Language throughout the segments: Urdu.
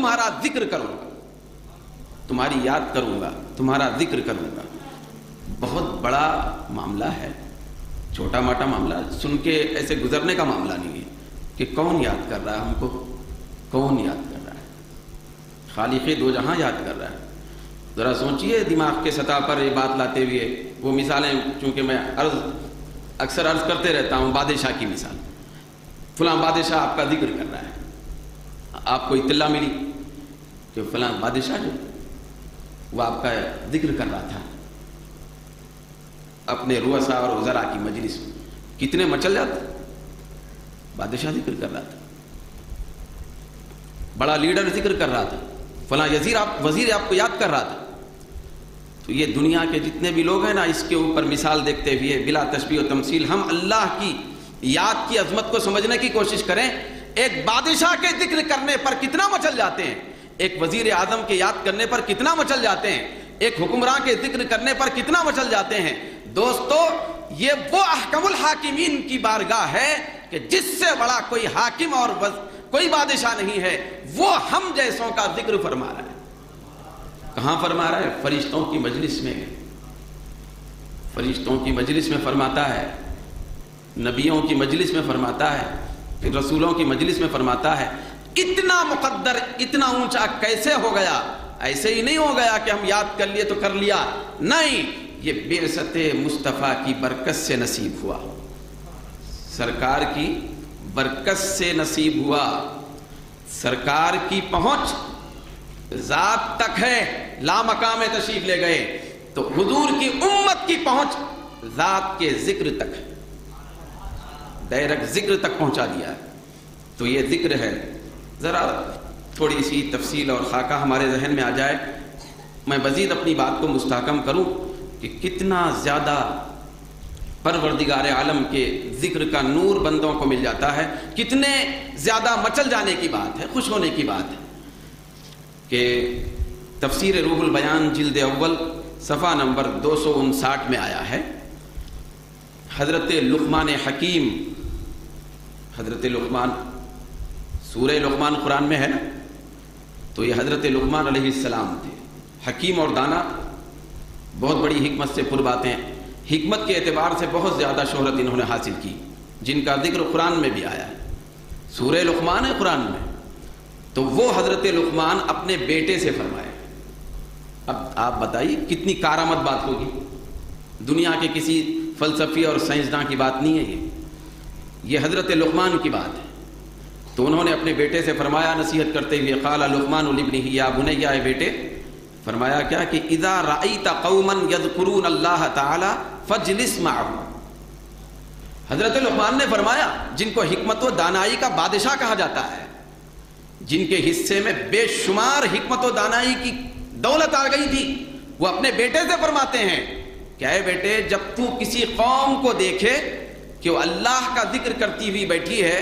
تمہارا ذکر کروں گا، تمہاری یاد کروں گا، تمہارا ذکر کروں گا۔ بہت بڑا معاملہ ہے، چھوٹا موٹا معاملہ سن کے ایسے گزرنے کا معاملہ نہیں ہے کہ کون یاد کر رہا ہے ہم کو، کون یاد کر رہا ہے؟ خالق دو جہاں یاد کر رہا ہے۔ ذرا سوچئے دماغ کے سطح پر یہ بات لاتے ہوئے، وہ مثالیں چونکہ میں اکثر عرض کرتے رہتا ہوں، بادشاہ کی مثال، فلاں بادشاہ آپ کا ذکر کر رہا ہے، آپ کو اطلاع ملی کہ فلاں بادشاہ جو وہ آپ کا ذکر کر رہا تھا اپنے رؤساء اور وزراء کی مجلس میں، کتنے مچل جاتے، بادشاہ ذکر کر رہا تھا، بڑا لیڈر ذکر کر رہا تھا، فلاں وزیر آپ کو یاد کر رہا تھا۔ تو یہ دنیا کے جتنے بھی لوگ ہیں نا، اس کے اوپر مثال دیکھتے ہوئے بلا تشبیہ و تمثیل ہم اللہ کی یاد کی عظمت کو سمجھنے کی کوشش کریں۔ ایک بادشاہ کے ذکر کرنے پر کتنا مچل جاتے ہیں، ایک وزیر اعظم کے یاد کرنے پر کتنا مچل جاتے ہیں، ایک حکمراں کے ذکر کرنے پر کتنا مچل جاتے ہیں۔ دوستو، یہ وہ احکم الحاکمین کی بارگاہ ہے کہ جس سے بڑا کوئی حاکم اور کوئی بادشاہ نہیں ہے، وہ ہم جیسوں کا ذکر فرما رہا ہے۔ کہاں فرما رہا ہے؟ فرشتوں کی مجلس میں، فرشتوں کی مجلس میں فرماتا ہے، نبیوں کی مجلس میں فرماتا ہے، پھر رسولوں کی مجلس میں فرماتا ہے۔ اتنا مقدر، اتنا اونچا کیسے ہو گیا؟ ایسے ہی نہیں ہو گیا کہ ہم یاد کر لیے تو کر لیا، نہیں، یہ بعثت مصطفیٰ کی برکت سے نصیب ہوا، سرکار کی برکت سے نصیب ہوا۔ سرکار کی پہنچ ذات تک ہے، لامقام تشریف لے گئے، تو حضور کی امت کی پہنچ ذات کے ذکر تک ہے، ڈائریکٹ ذکر تک پہنچا دیا ہے۔ تو یہ ذکر ہے۔ ذرا تھوڑی سی تفصیل اور خاکہ ہمارے ذہن میں آ جائے، میں مزید اپنی بات کو مستحکم کروں کہ کتنا زیادہ پروردگار عالم کے ذکر کا نور بندوں کو مل جاتا ہے، کتنے زیادہ مچل جانے کی بات ہے، خوش ہونے کی بات ہے کہ تفسیر روح البیان جلد اول صفحہ نمبر 259 میں آیا ہے، حضرت لقمان حکیم، حضرت لقمان، سورہ لقمان قرآن میں ہے نا، تو یہ حضرت لقمان علیہ السلام تھے، حکیم اور دانا، بہت بڑی حکمت سے پر باتیں، حکمت کے اعتبار سے بہت زیادہ شہرت انہوں نے حاصل کی، جن کا ذکر قرآن میں بھی آیا ہے، سورہ لقمان ہے قرآن میں۔ تو وہ حضرت لقمان اپنے بیٹے سے فرمائے۔ اب آپ بتائیے کتنی کارآمد بات ہوگی، دنیا کے کسی فلسفی اور سائنسداں کی بات نہیں ہے، یہ حضرت لقمان کی بات ہے۔ تو انہوں نے اپنے بیٹے سے فرمایا نصیحت کرتے ہوئے، قال لقمان لابنہ یا بنی، اے بیٹے، فرمایا کیا کہ اذا رأیت قوما یذکرون اللہ تعالی فاجلس معهم۔ حضرت لقمان نے فرمایا، جن کو حکمت و دانائی کا بادشاہ کہا جاتا ہے، جن کے حصے میں بے شمار حکمت و دانائی کی دولت آ گئی تھی، وہ اپنے بیٹے سے فرماتے ہیں کہ اے بیٹے، جب تو کسی قوم کو دیکھے کہ وہ اللہ کا ذکر کرتی ہوئی بیٹھی ہے،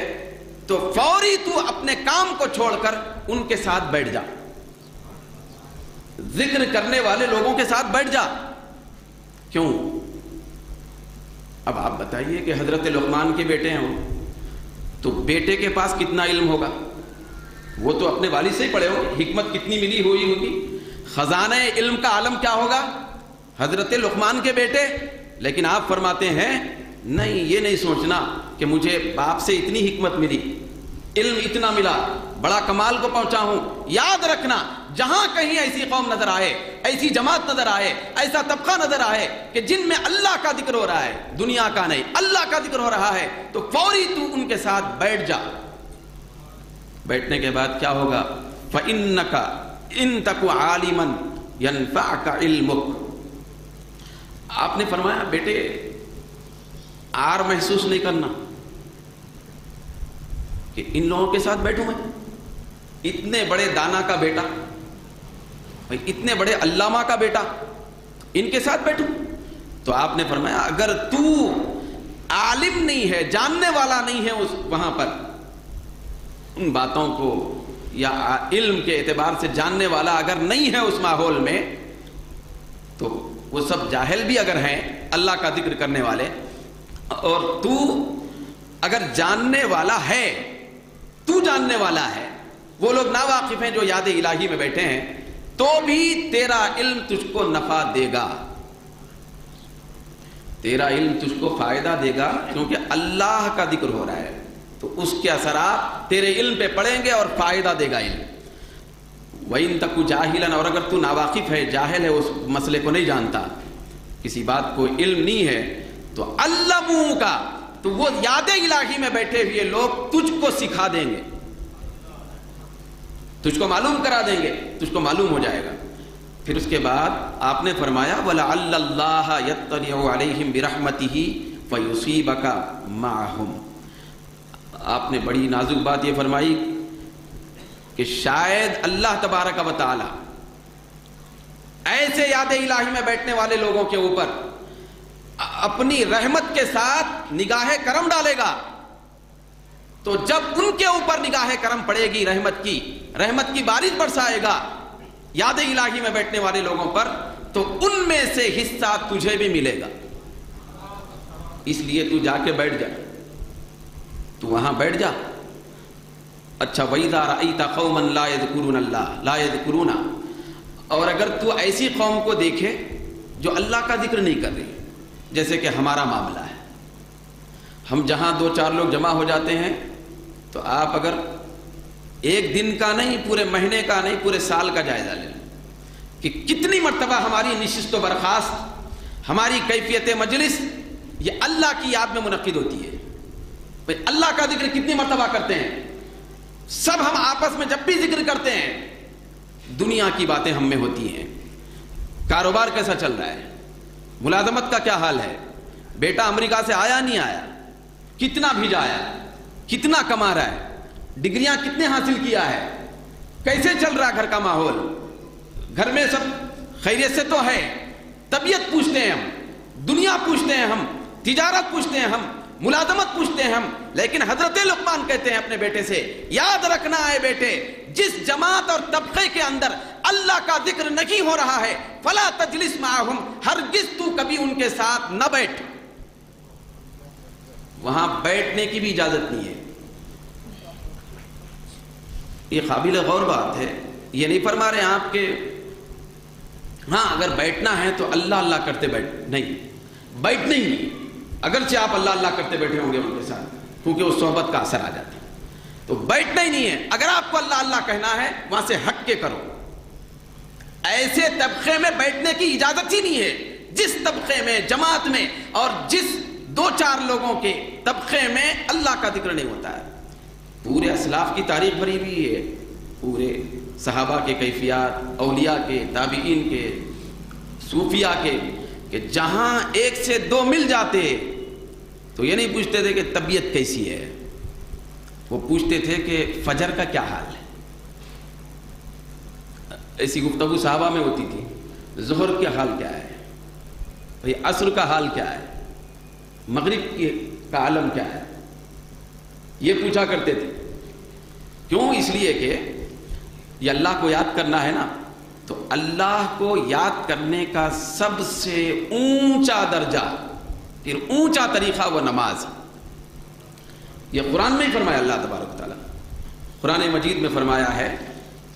تو فوری تو اپنے کام کو چھوڑ کر ان کے ساتھ بیٹھ جا، ذکر کرنے والے لوگوں کے ساتھ بیٹھ جا۔ کیوں؟ اب آپ بتائیے کہ حضرت لقمان کے بیٹے ہیں وہ، تو بیٹے کے پاس کتنا علم ہوگا، وہ تو اپنے والد سے ہی پڑھے ہو، حکمت کتنی ملی ہوئی ہوگی، خزانہ علم کا عالم کیا ہوگا، حضرت لقمان کے بیٹے۔ لیکن آپ فرماتے ہیں نہیں، یہ نہیں سوچنا کہ مجھے باپ سے اتنی حکمت ملی، علم اتنا ملا، بڑا کمال کو پہنچا ہوں۔ یاد رکھنا، جہاں کہیں ایسی قوم نظر آئے، ایسی جماعت نظر آئے، ایسا طبقہ نظر آئے کہ جن میں اللہ کا ذکر ہو رہا ہے، دنیا کا نہیں، اللہ کا ذکر ہو رہا ہے، تو فوری تو ان کے ساتھ بیٹھ جا۔ بیٹھنے کے بعد کیا ہوگا؟ فَإِنَّكَ إِن تَكُ عَالِمًا يَنفَعْكَ عِلْمُكَ۔ آپ نے فرمایا بیٹے، آر محسوس نہیں کرنا کہ ان لوگوں کے ساتھ بیٹھوں میں، اتنے بڑے دانا کا بیٹا، اتنے بڑے علامہ کا بیٹا، ان کے ساتھ بیٹھوں۔ تو آپ نے فرمایا اگر تو عالم نہیں ہے، جاننے والا نہیں ہے اس وہاں پر ان باتوں کو، یا علم کے اعتبار سے جاننے والا اگر نہیں ہے اس ماحول میں، تو وہ سب جاہل بھی اگر ہیں اللہ کا ذکر کرنے والے، اور تو اگر جاننے والا ہے، تو جاننے والا ہے، وہ لوگ ناواقف ہیں جو یاد الہی میں بیٹھے ہیں، تو بھی تیرا علم تجھ کو نفع دے گا، تیرا علم تجھ کو فائدہ دے گا، کیونکہ اللہ کا ذکر ہو رہا ہے تو اس کے اثرات تیرے علم پہ پڑیں گے اور فائدہ دے گا علم۔ وَإِن تَكُ جَاهِلًا، اور اگر تو ناواقف ہے، جاہل ہے، اس مسئلے کو نہیں جانتا، کسی بات کو علم نہیں ہے، تو علموں کا، تو وہ یاد الہی میں بیٹھے ہوئے لوگ تجھ کو سکھا دیں گے، تجھ کو معلوم کرا دیں گے، تجھ کو معلوم ہو جائے گا۔ پھر اس کے بعد آپ نے فرمایا وَلَعَلَّ اللَّهَ يَطَّلِعُ عَلَيْهِمْ بِرَحْمَتِهِ فَيُصِيبَكَ مَعَهُمْ۔ آپ نے بڑی نازک بات یہ فرمائی کہ شاید اللہ تبارک و تعالی ایسے یاد الہی میں بیٹھنے والے لوگوں کے اوپر اپنی رحمت کے ساتھ نگاہ کرم ڈالے گا، تو جب ان کے اوپر نگاہ کرم پڑے گی، رحمت کی بارش برسائے گا یاد الہی میں بیٹھنے والے لوگوں پر، تو ان میں سے حصہ تجھے بھی ملے گا۔ اس لیے تو جا کے بیٹھ جا، تو وہاں بیٹھ جا۔ اچھا وَإِذَا رَأَيْتَ قَوْمًا لَا يَذْكُرُونَ اللَّهَ لَا يَذْكُرُونَ، اور اگر تو ایسی قوم کو دیکھے جو اللہ کا ذکر نہیں کر رہی، جیسے کہ ہمارا معاملہ ہے، ہم جہاں 2-4 لوگ جمع ہو جاتے ہیں تو آپ اگر ایک دن کا نہیں، پورے مہینے کا نہیں، پورے سال کا جائزہ لیں کہ کتنی مرتبہ ہماری نشست و برخاست، ہماری کیفیت مجلس یہ اللہ کی یاد میں منعقد ہوتی ہے۔ بھئی اللہ کا ذکر کتنی مرتبہ کرتے ہیں؟ سب ہم آپس میں جب بھی ذکر کرتے ہیں دنیا کی باتیں ہم میں ہوتی ہیں، کاروبار کیسا چل رہا ہے، ملازمت کا کیا حال ہے، بیٹا امریکہ سے آیا نہیں آیا، کتنا بھیجا آیا، کتنا کما رہا ہے، ڈگریاں کتنے حاصل کیا ہے، کیسے چل رہا گھر کا ماحول، گھر میں سب خیریت سے تو ہے، طبیعت پوچھتے ہیں ہم، دنیا پوچھتے ہیں ہم، تجارت پوچھتے ہیں ہم، ملازمت پوچھتے ہیں ہم، لیکن حضرت لقمان کہتے ہیں اپنے بیٹے سے یاد رکھنا ہے بیٹے، جس جماعت اور طبقے کے اندر اللہ کا ذکر نہیں ہو رہا ہے فلا تجلس معہم، ہرگز تو کبھی ان کے ساتھ نہ بیٹھ، وہاں بیٹھنے کی بھی اجازت نہیں ہے۔ یہ قابل غور بات ہے، یہ نہیں فرما رہے ہیں آپ کہ ہاں اگر بیٹھنا ہے تو اللہ اللہ کرتے بیٹھ، نہیں، بیٹھنے ہی نہیں، اگرچہ آپ اللہ اللہ کرتے بیٹھے ہوں گے ان کے ساتھ، کیونکہ اس صحبت کا اثر آ جاتا ہے، تو بیٹھنا ہی نہیں ہے۔ اگر آپ کو اللہ اللہ کہنا ہے وہاں سے ہٹ کے کرو، ایسے طبقے میں بیٹھنے کی اجازت ہی نہیں ہے جس طبقے میں، جماعت میں، اور جس 2-4 لوگوں کے طبقے میں اللہ کا ذکر نہیں ہوتا ہے۔ پورے اسلاف کی تاریخ بھری ہوئی ہے، پورے صحابہ کے کیفیات، اولیاء کے، تابعین کے، صوفیاء کے، کہ جہاں 1 سے 2 مل جاتے تو یہ نہیں پوچھتے تھے کہ طبیعت کیسی ہے، وہ پوچھتے تھے کہ فجر کا کیا حال ہے۔ ایسی گفتگو صحابہ میں ہوتی تھی، ظہر کا حال کیا ہے، بھئی عصر کا حال کیا ہے، مغرب کا عالم کیا ہے، یہ پوچھا کرتے تھے۔ کیوں؟ اس لیے کہ یہ اللہ کو یاد کرنا ہے نا، تو اللہ کو یاد کرنے کا سب سے اونچا درجہ، پھر اونچا طریقہ وہ نماز۔ یہ قرآن میں ہی فرمایا اللہ تبارک و تعالیٰ، قرآن مجید میں فرمایا ہے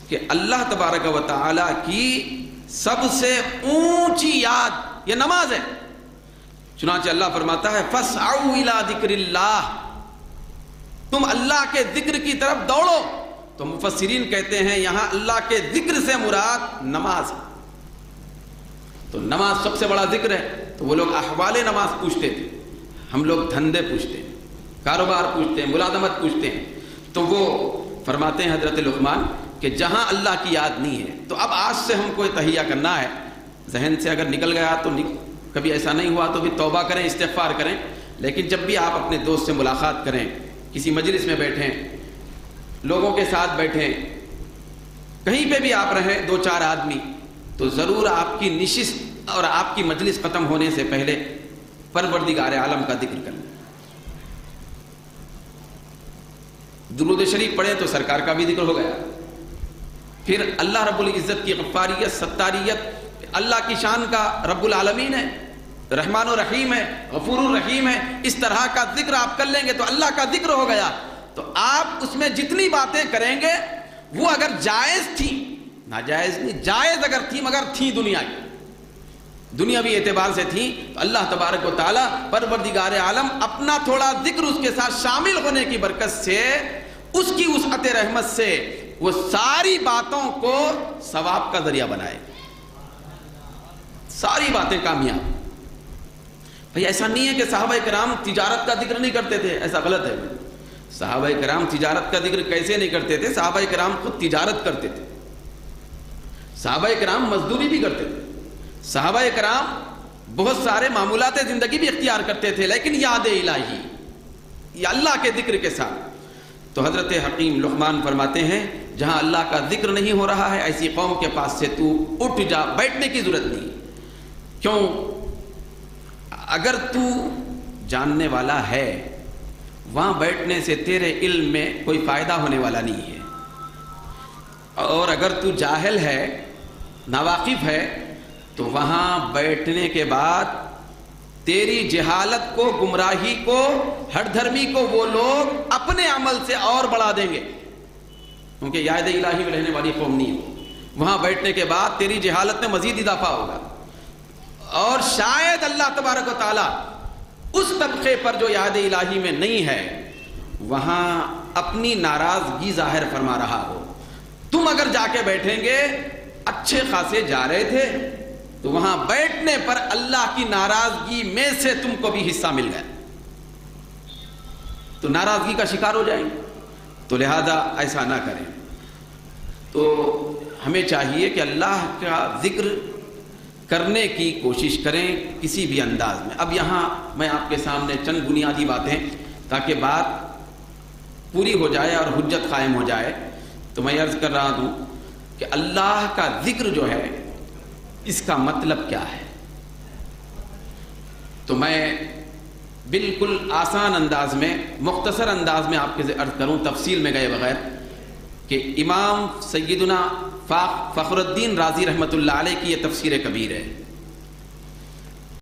کہ اللہ تبارک و تعالیٰ کی سب سے اونچی یاد یہ نماز ہے۔ چنانچہ اللہ فرماتا ہے فَاسْعَوْا إِلَىٰ ذِكْرِ اللَّهِ، تم اللہ کے ذکر کی طرف دوڑو۔ تو مفسرین کہتے ہیں یہاں اللہ کے ذکر سے مراد نماز ہے، تو نماز سب سے بڑا ذکر ہے۔ تو وہ لوگ احوال نماز پوچھتے تھے، ہم لوگ دھندے پوچھتے ہیں، کاروبار پوچھتے ہیں، ملازمت پوچھتے ہیں۔ تو وہ فرماتے ہیں حضرت لقمان کہ جہاں اللہ کی یاد نہیں ہے، تو اب آج سے ہم کو تہیہ کرنا ہے، ذہن سے اگر نکل گیا تو کبھی ایسا نہیں ہوا تو بھی توبہ کریں، استغفار کریں، لیکن جب بھی آپ اپنے دوست سے ملاقات کریں، کسی مجلس میں بیٹھیں، لوگوں کے ساتھ بیٹھیں، کہیں پہ بھی آپ رہیں 2-4 آدمی، تو ضرور آپ کی نشست اور آپ کی مجلس ختم ہونے سے پہلے پروردگار عالم کا ذکر کریں۔ درود شریف پڑھیں تو سرکار کا بھی ذکر ہو گیا، پھر اللہ رب العزت کی غفاریت، ستاریت، اللہ کی شان کا رب العالمین ہے، رحمان و رحیم ہے، غفور الرحیم ہے، اس طرح کا ذکر آپ کر لیں گے تو اللہ کا ذکر ہو گیا۔ تو آپ اس میں جتنی باتیں کریں گے وہ اگر جائز تھی، ناجائز نہیں، جائز اگر تھی مگر تھی دنیاوی اعتبار سے تھی، تو اللہ تبارک و تعالیٰ پروردگار عالم اپنا تھوڑا ذکر اس کے ساتھ شامل ہونے کی برکت سے، اس کی وسعت رحمت سے وہ ساری باتوں کو ثواب کا ذریعہ بنائے، ساری باتیں کامیاب۔ بھئی ایسا نہیں ہے کہ صحابہ کرام تجارت کا ذکر نہیں کرتے تھے، ایسا غلط ہے۔ صحابہ کرام تجارت کا ذکر کیسے نہیں کرتے تھے؟ صحابہ کرام خود تجارت کرتے تھے، صحابہ کرام مزدوری بھی کرتے تھے، صحابہ کرام بہت سارے معمولات زندگی بھی اختیار کرتے تھے، لیکن یاد الہی یا اللہ کے ذکر کے ساتھ۔ تو حضرت حکیم لقمان فرماتے ہیں جہاں اللہ کا ذکر نہیں ہو رہا ہے ایسی قوم کے پاس سے تو اٹھ جا، بیٹھنے کی ضرورت نہیں۔ کیوں؟ اگر تو جاننے والا ہے وہاں بیٹھنے سے تیرے علم میں کوئی فائدہ ہونے والا نہیں ہے، اور اگر تو جاہل ہے، ناواقف ہے، تو وہاں بیٹھنے کے بعد تیری جہالت کو، گمراہی کو، ہٹ دھرمی کو وہ لوگ اپنے عمل سے اور بڑھا دیں گے، کیونکہ یاد الہی میں رہنے والی قوم نہیں ہو۔ وہاں بیٹھنے کے بعد تیری جہالت میں مزید اضافہ ہوگا، اور شاید اللہ تبارک و تعالیٰ اس طبقے پر جو یاد الہی میں نہیں ہے وہاں اپنی ناراضگی ظاہر فرما رہا ہو۔ تم اگر جا کے بیٹھیں گے، اچھے خاصے جا رہے تھے، تو وہاں بیٹھنے پر اللہ کی ناراضگی میں سے تم کو بھی حصہ مل گیا، تو ناراضگی کا شکار ہو جائیں گے۔ تو لہذا ایسا نہ کریں۔ تو ہمیں چاہیے کہ اللہ کا ذکر کرنے کی کوشش کریں کسی بھی انداز میں۔ اب یہاں میں آپ کے سامنے چند بنیادی باتیں، تاکہ بات پوری ہو جائے اور حجت قائم ہو جائے، تو میں عرض کر رہا ہوں کہ اللہ کا ذکر جو ہے اس کا مطلب کیا ہے۔ تو میں بالکل آسان انداز میں، مختصر انداز میں آپ کے عرض کروں، تفصیل میں گئے بغیر، کہ امام سیدنا فخر الدین رازی رحمۃ اللہ علیہ کی یہ تفسیر کبیر ہے۔